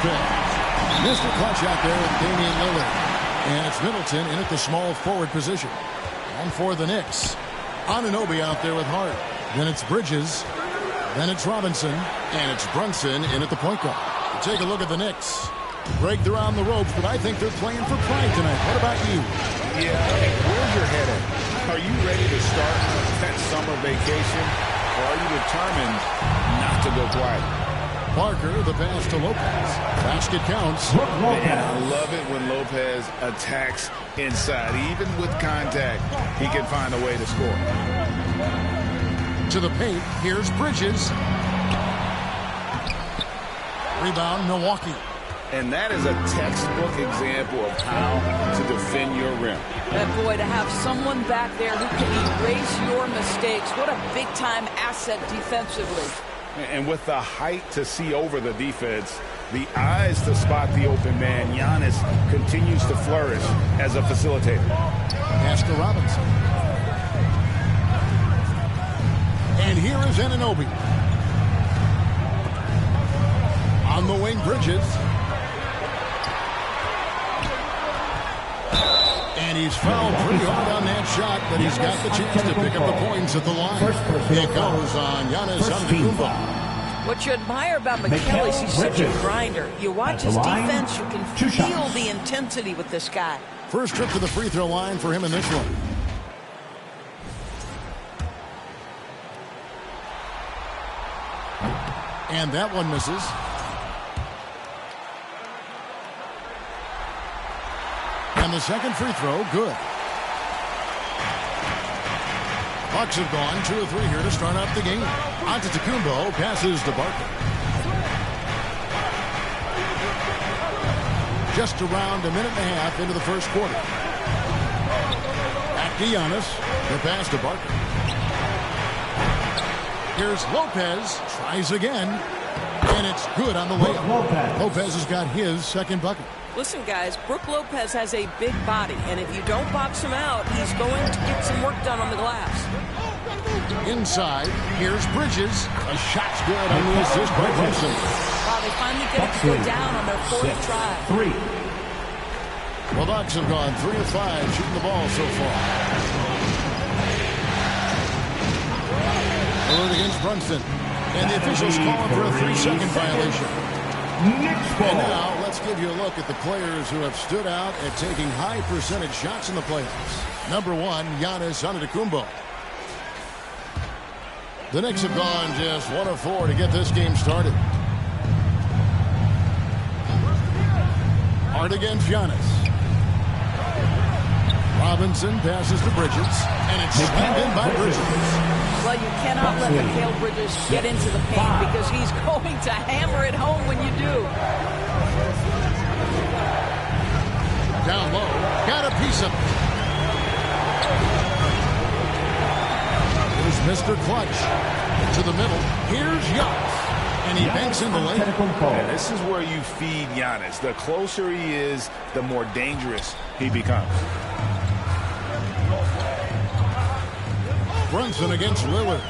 Lopez. Mr. Clutch out there with Damian Lillard. And it's Middleton in at the small forward position. And for the Knicks, Anunoby out there with Hart. Then it's Bridges. Then it's Robinson. And it's Brunson in at the point guard. Take a look at the Knicks. Break around the ropes, but I think they're playing for pride tonight. What about you? Yeah, where's your head at? Are you ready to start that summer vacation? Or are you determined not to go quiet? Parker, the pass to Lopez. Basket counts. And I love it when Lopez attacks inside. Even with contact, he can find a way to score. To the paint, here's Bridges. Rebound, Milwaukee. And that is a textbook example of how to defend your rim. And boy, to have someone back there who can erase your mistakes, what a big-time asset defensively. And with the height to see over the defense, the eyes to spot the open man, Giannis continues to flourish as a facilitator. Pass to Robinson. And here is Anunoby. On the wing, Bridges. And he's fouled pretty hard on that shot, but he's got the chance to pick up the points at the line. It goes on Giannis Antetokounmpo. What you admire about Mikal is he's such a grinder. You watch his defense, you can feel the intensity with this guy. First trip to the free throw line for him in this one. And that one misses. And the second free throw, good. Bucks have gone 2 of 3 here to start out the game. Antetokounmpo passes to Barker. Just around a minute and a half into the first quarter. Back to Giannis. The pass to Barker. Here's Lopez. Tries again. And it's good on the layup. Lopez has got his second bucket. Listen, guys, Brook Lopez has a big body, and if you don't box him out, he's going to get some work done on the glass. Inside, here's Bridges. A shot's good on the assist by Brunson. Wow, they finally get it to go down on their fourth try. Well, Bucks have gone 3 of 5 shooting the ball so far. Alert against Brunson. And the officials calling for a 3-second violation. And now, let's give you a look at the players who have stood out at taking high percentage shots in the playoffs. Number 1, Giannis Antetokounmpo. The Knicks have gone just 1 of 4 to get this game started. Hard against Giannis. Robinson passes to Bridges, and it's slammed in by Bridges. Well, you cannot let Mikal Bridges get into the paint because he's going to hammer it home when you do. Down low, got a piece of it. Here's Mr. Clutch to the middle. Here's Giannis, and he banks in the lane. And this is where you feed Giannis. The closer he is, the more dangerous he becomes. Brunson against Lillard.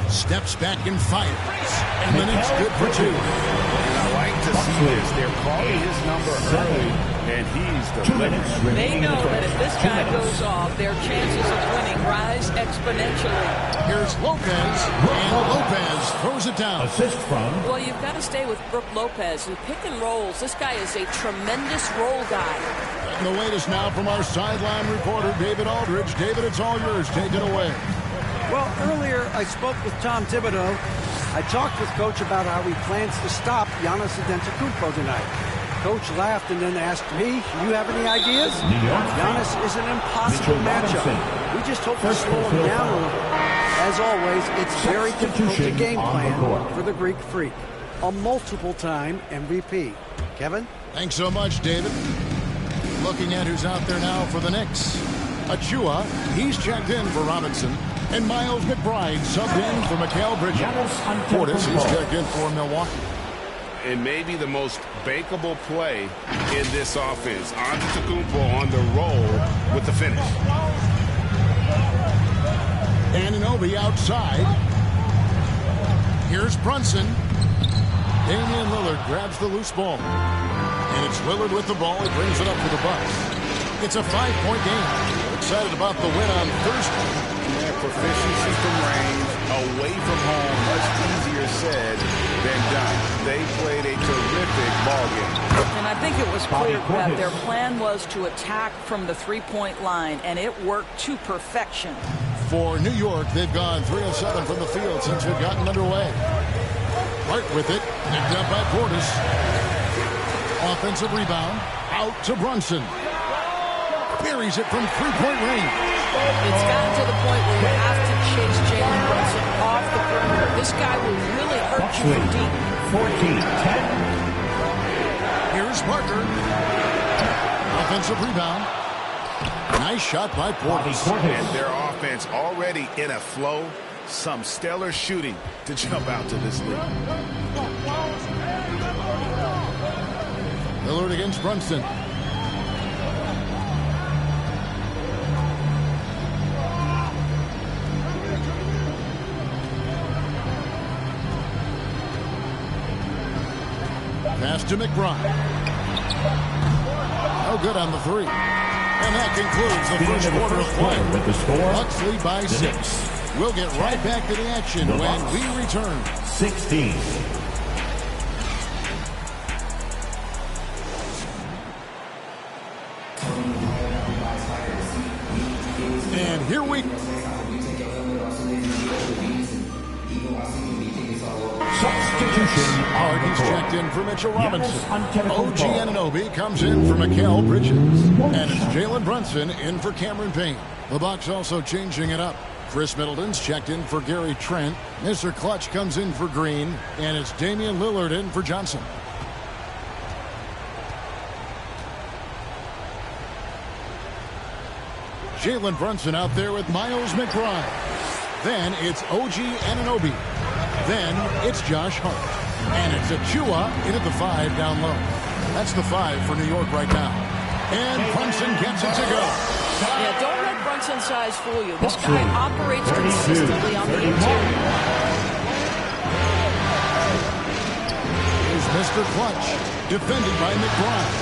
Steps back and fires. And the Knicks good for 2. And I like to see this. They're calling his number early, and he's delivering. They know that if this guy goes off, their chances of winning rise exponentially. Here's Lopez, and Lopez throws it down. Assist from. Well, you've got to stay with Brook Lopez. In pick and rolls, this guy is a tremendous roll guy. And the latest now from our sideline reporter, David Aldridge. David, it's all yours. Take it away. Well, earlier I spoke with Tom Thibodeau. I talked with Coach about how he plans to stop Giannis Antetokounmpo tonight. Coach laughed and then asked me, you have any ideas? Giannis is an impossible matchup. We just hope to slow him down a little. As always, it's very difficult to game plan for the Greek Freak. A multiple-time MVP. Kevin? Thanks so much, David. Looking at who's out there now for the Knicks. Achua, he's checked in for Robinson. And Miles McBride subbed in for Mikal Bridges. Portis, he's checked in for Milwaukee. And maybe the most bankable play in this offense. Antetokounmpo on the roll with the finish. Anunoby outside. Here's Here's Brunson. Damian Lillard grabs the loose ball. And it's Lillard with the ball. He brings it up for the Bucks. It's a 5-point game. We're excited about the win on Thursday. Their proficiency from range, away from home, much easier said than done. They played a terrific ball game. And I think it was clear that their plan was to attack from the three-point line, and it worked to perfection. For New York, they've gone 3 of 7 from the field since we've gotten underway. Hart with it, picked up by Portis. Offensive rebound, out to Brunson. Buries it from three-point range. It's gotten to the point where you have to chase Jalen Brunson off the perimeter. This guy will really hurt you from deep. 14-10. Here's Parker. Offensive rebound. Nice shot by Portis. And their offense already in a flow. Some stellar shooting to jump out to this league. Lillard against Brunson. Pass to McBride. No good on the three. And that concludes the first quarter of play. With the score, Bucks lead by 6. We'll get right back to the action when we return. 16. And here we Substitution. Hardy's checked in for Mitchell Robinson. OG Anunoby comes in for Mikal Bridges. And it's Jalen Brunson in for Cameron Payne. The Bucks also changing it up. Chris Middleton's checked in for Gary Trent. Mr. Clutch comes in for Green. And it's Damian Lillard in for Johnson. Jalen Brunson out there with Miles McBride. Then it's OG Anunoby. Then it's Josh Hart. And it's Achua in at the 5 down low. That's the 5 for New York right now. And Brunson gets it to go. Yeah, don't let Brunson's size fool you. This guy operates consistently on the interior. Here's Mr. Clutch, defended by McBride.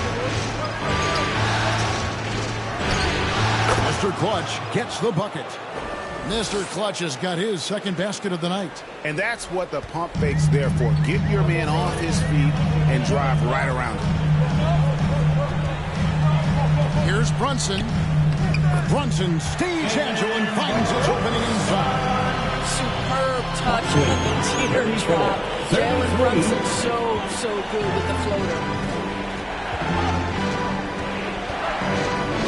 Mr. Clutch gets the bucket. Mr. Clutch has got his second basket of the night. And that's what the pump fake's there for. Get your man off his feet and drive right around him. Here's Brunson. Brunson stays agile and finds his opening inside. Superb touch with the teardrop. Jalen Brunson so good with the floater.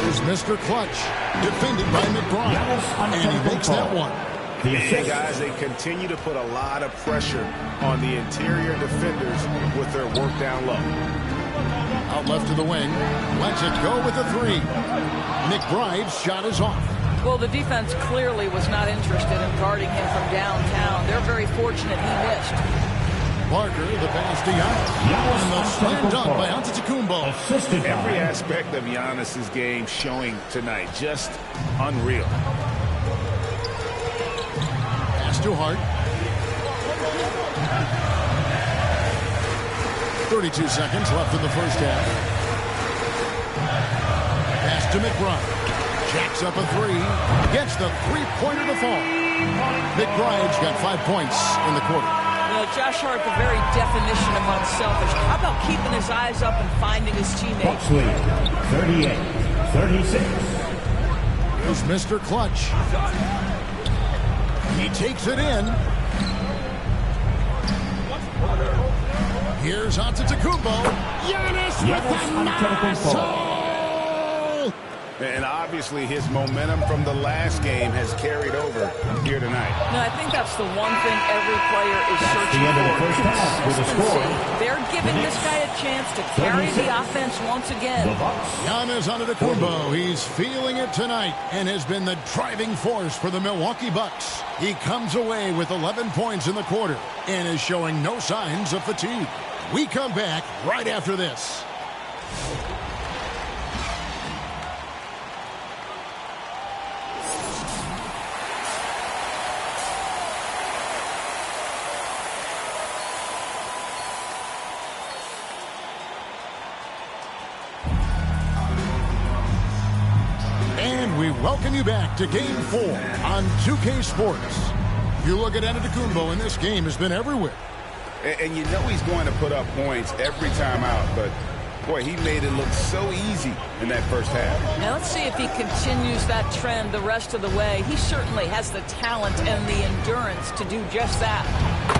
Here's Mr. Clutch, defended by McBride. And he makes that one. And guys, they continue to put a lot of pressure on the interior defenders with their work down low. Out left to the wing. Lets it go with a 3. McBride's shot is off. Well, the defense clearly was not interested in guarding him from downtown. They're very fortunate he missed. Parker, the pass to Giannis. And the slam dunk by Antetokounmpo. Every aspect of Giannis's game showing tonight. Just unreal. Pass to Hart. 32 seconds left in the first half. Pass to McBride. Jacks up a 3. Gets the three-pointer to fall. McBride's got 5 points in the quarter. Well, Josh Hart, the very definition of unselfish. How about keeping his eyes up and finding his teammates? 38-36. Here's Mr. Clutch. He takes it in. Here's Antetokounmpo. Giannis with the nozzle! And obviously his momentum from the last game has carried over here tonight. No, I think that's the one thing every player is searching for. Consistency. They're giving this guy a chance to carry the offense once again. Giannis Antetokounmpo, he's feeling it tonight and has been the driving force for the Milwaukee Bucks. He comes away with 11 points in the quarter and is showing no signs of fatigue. We come back right after this. we welcome you back to Game 4 on 2K Sports. You look at Antetokounmpo, and this game has been everywhere. And you know he's going to put up points every time out, but boy, he made it look so easy in that first half. Now let's see if he continues that trend the rest of the way. He certainly has the talent and the endurance to do just that.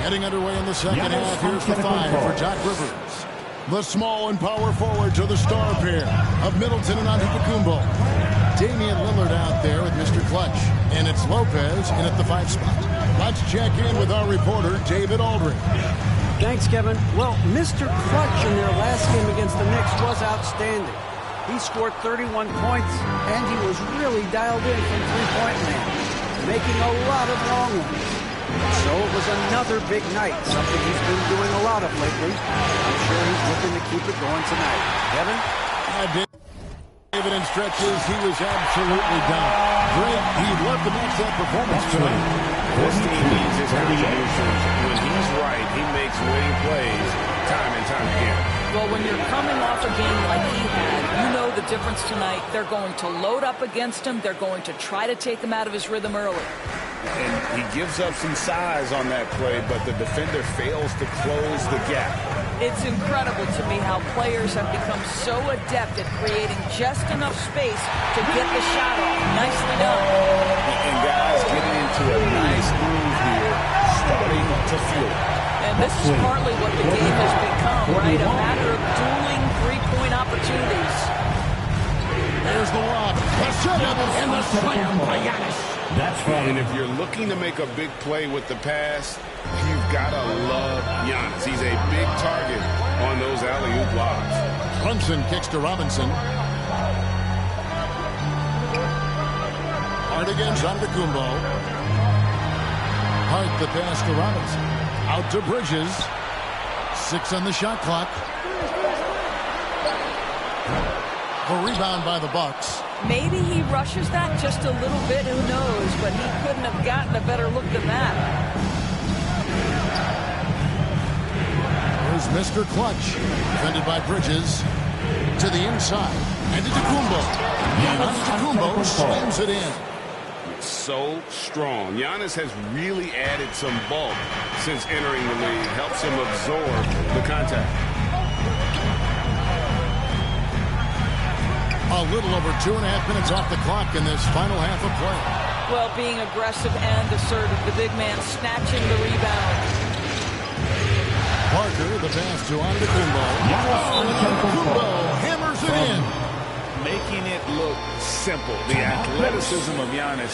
Heading underway in the second half, here's the 5 for Doc Rivers. The small and power forwards are the star pair of Middleton and Antetokounmpo. Damian Lillard out there with Mr. Clutch, and it's Lopez in at the 5 spot. Let's check in with our reporter, David Aldridge. Thanks, Kevin. Well, Mr. Clutch in their last game against the Knicks was outstanding. He scored 31 points, and he was really dialed in from three-point land, making a lot of long ones. So it was another big night, something he's been doing a lot of lately. I'm sure he's looking to keep it going tonight. Kevin? David, in stretches, he was absolutely done. Great, he'd love to match that performance tonight. This team needs his contributions. When he's right, he makes winning plays time and time again. Well, when you're coming off a game like he had, you know the difference tonight. They're going to load up against him. They're going to try to take him out of his rhythm early. And he gives up some size on that play, but the defender fails to close the gap. It's incredible to me how players have become so adept at creating just enough space to get the shot off. Nicely done. And guys getting into a nice groove here, starting to feel it. And this is partly what the game has become, right? A matter of dueling three-point opportunities. There's the lob. The setup and the slam by Giannis. That's right. And if you're looking to make a big play with the pass, you've got to love Giannis. He's a big target on those alley-oop lobs. Brunson kicks to Robinson. Hart against Antetokounmpo. Hart the pass to Robinson. Out to Bridges. 6 on the shot clock. The rebound by the Bucks. Maybe he rushes that just a little bit, who knows, but he couldn't have gotten a better look than that. Here's Mr. Clutch, defended by Bridges, to the inside, and Antetokounmpo. And Antetokounmpo slams it in. So strong. Giannis has really added some bulk since entering the league. Helps him absorb the contact. A little over 2.5 minutes off the clock in this final half of play. Well, being aggressive and assertive, the big man snatching the rebound. Parker, the pass to Antetokounmpo. Antetokounmpo hammers it in. Making it look simple. The athleticism of Giannis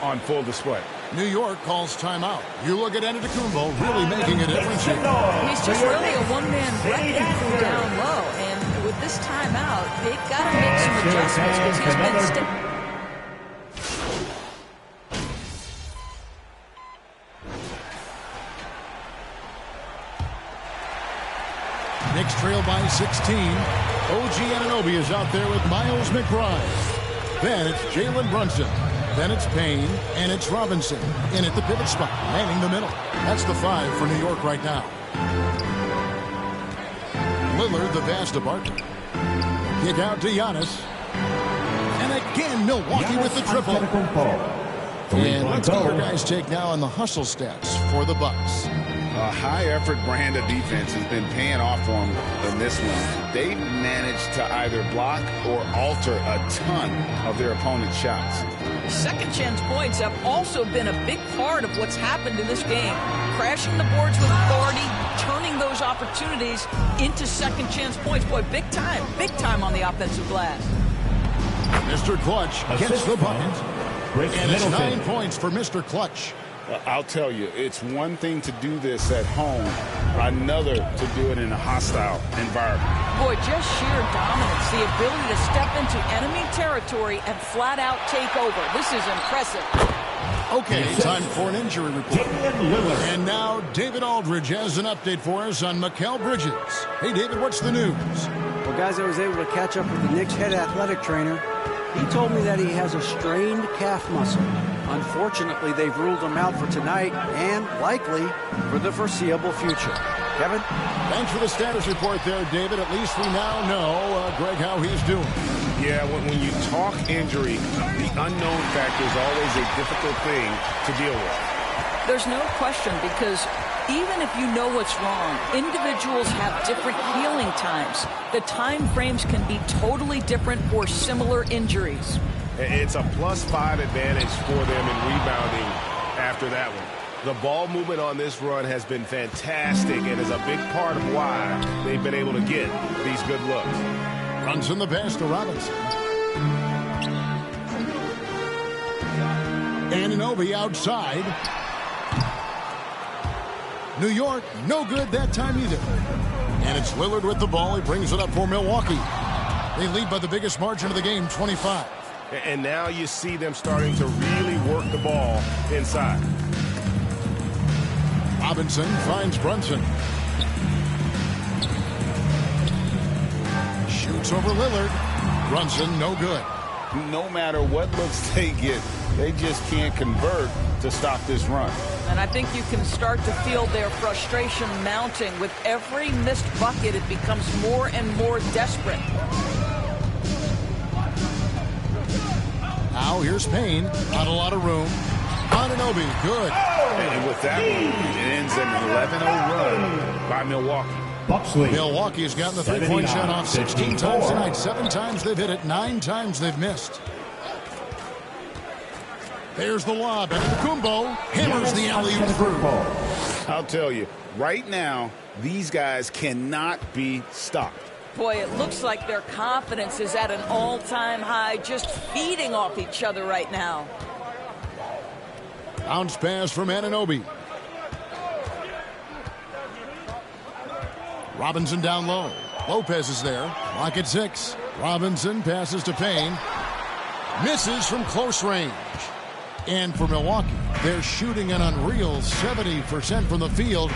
on full display. New York calls timeout. You look at Antetokounmpo really making a difference here. He's just really a one-man wrecking crew down low. And with this timeout, they've got to make some adjustments because he's been Knicks trail by 16. OG Anunoby is out there with Miles McBride. Then it's Jalen Brunson. Then it's Payne, and it's Robinson in at the pivot spot, manning the middle. That's the 5 for New York right now. Lillard, the pass to Barton. Kick out to Giannis. And again, Milwaukee with the triple. And let's see our guys take now on the hustle stats for the Bucks. A high-effort brand of defense has been paying off for them in this one. They've managed to either block or alter a ton of their opponent's shots. Second chance points have also been a big part of what's happened in this game. Crashing the boards with authority, turning those opportunities into second chance points. Boy, big time on the offensive glass. Mr. Clutch gets the bucket. And it's 9 points for Mr. Clutch. I'll tell you, it's one thing to do this at home, another to do it in a hostile environment. Boy, just sheer dominance, the ability to step into enemy territory and flat out take over. This is impressive. Okay, time for an injury report. And now David Aldridge has an update for us on Mikal Bridges. Hey, David, what's the news? Well, guys, I was able to catch up with the Knicks head athletic trainer. He told me that he has a strained calf muscle. Unfortunately, they've ruled him out for tonight and likely for the foreseeable future. Kevin? Thanks for the status report there, David. At least we now know, Greg, how he's doing. Yeah, when you talk injury, the unknown factor is always a difficult thing to deal with. There's no question, because even if you know what's wrong, individuals have different healing times. The time frames can be totally different for similar injuries. It's a +5 advantage for them in rebounding after that one. The ball movement on this run has been fantastic and is a big part of why they've been able to get these good looks. Runs in the pass to Robinson. Anunoby outside. New York, no good that time either. And it's Lillard with the ball. He brings it up for Milwaukee. They lead by the biggest margin of the game, 25. And now you see them starting to really work the ball inside. Robinson finds Brunson. Shoots over Lillard. Brunson, no good. No matter what looks they get, they just can't convert to stop this run. And I think you can start to feel their frustration mounting. With every missed bucket, it becomes more and more desperate. Now here's Payne. Not a lot of room. Anunoby, good. And with that one, it ends an 11-0 run by Milwaukee. Buxley. Milwaukee has gotten the three-point shot off 16 times tonight. 7 times they've hit it. 9 times they've missed. There's the lob. And Kumbo hammers the alley-oop through. I'll tell you, right now, these guys cannot be stopped. Boy, it looks like their confidence is at an all-time high, just feeding off each other right now. Bounce pass from Anunoby. Robinson down low. Lopez is there. Lock at 6. Robinson passes to Payne. Misses from close range. And for Milwaukee, they're shooting an unreal 70% from the field,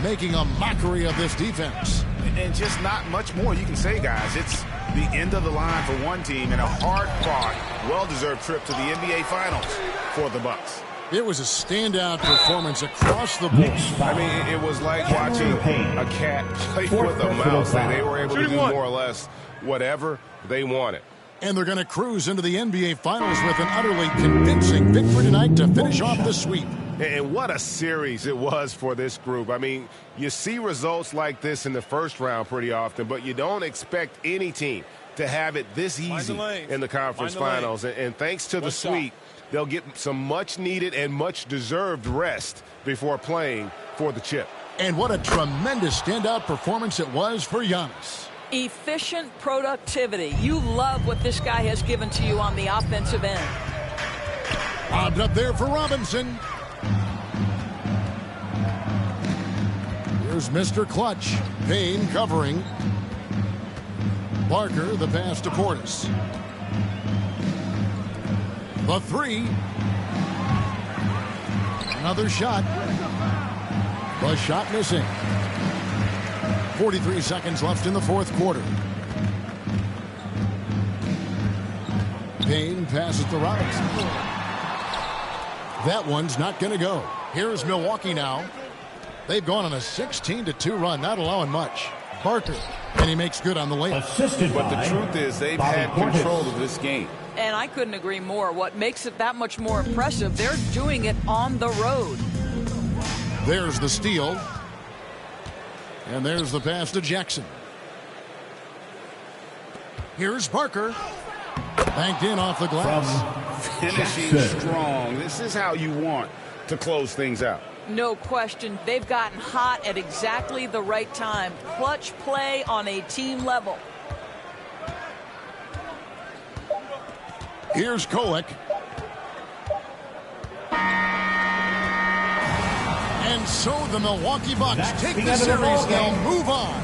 making a mockery of this defense. And just not much more you can say, guys. It's the end of the line for one team and a hard-fought, well-deserved trip to the NBA Finals for the Bucks. It was a standout performance across the board. I mean, it was like watching a cat play with a mouse. They were able to do more or less whatever they wanted. And they're going to cruise into the NBA Finals with an utterly convincing victory tonight to finish off the sweep. And what a series it was for this group. I mean, you see results like this in the first round pretty often, but you don't expect any team to have it this easy in the conference finals. And thanks to the sweep, they'll get some much-needed and much-deserved rest before playing for the chip. And what a tremendous standout performance it was for Giannis. Efficient productivity. You love what this guy has given to you on the offensive end. Lobbed up there for Robinson. Here's Mr. Clutch. Payne covering. Parker, the pass to Portis. The 3. Another shot. The shot missing. 43 seconds left in the fourth quarter. Payne passes to Robinson. That one's not going to go. Here's Milwaukee now. They've gone on a 16-2 run, not allowing much. Parker, and he makes good on the layup. But the truth is they've had control of this game. And I couldn't agree more. What makes it that much more impressive, they're doing it on the road. There's the steal. And there's the pass to Jackson. Here's Parker. Banked in off the glass. Finishing strong. This is how you want to close things out. No question. They've gotten hot at exactly the right time. Clutch play on a team level. Here's Kolek. And so the Milwaukee Bucks take the series and move on.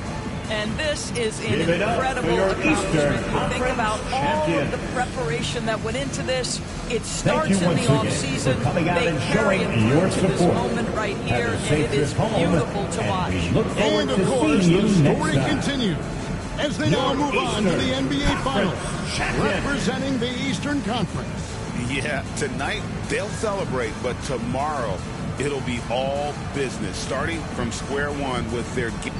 And this is an incredible accomplishment. Think about all of the preparation that went into this. It starts in the offseason. They carry it through to this moment right here, and it is beautiful to watch. And of course, the story continues as they now move on to the NBA Finals, representing the Eastern Conference. Yeah, tonight they'll celebrate, but tomorrow it'll be all business, starting from square one with their game.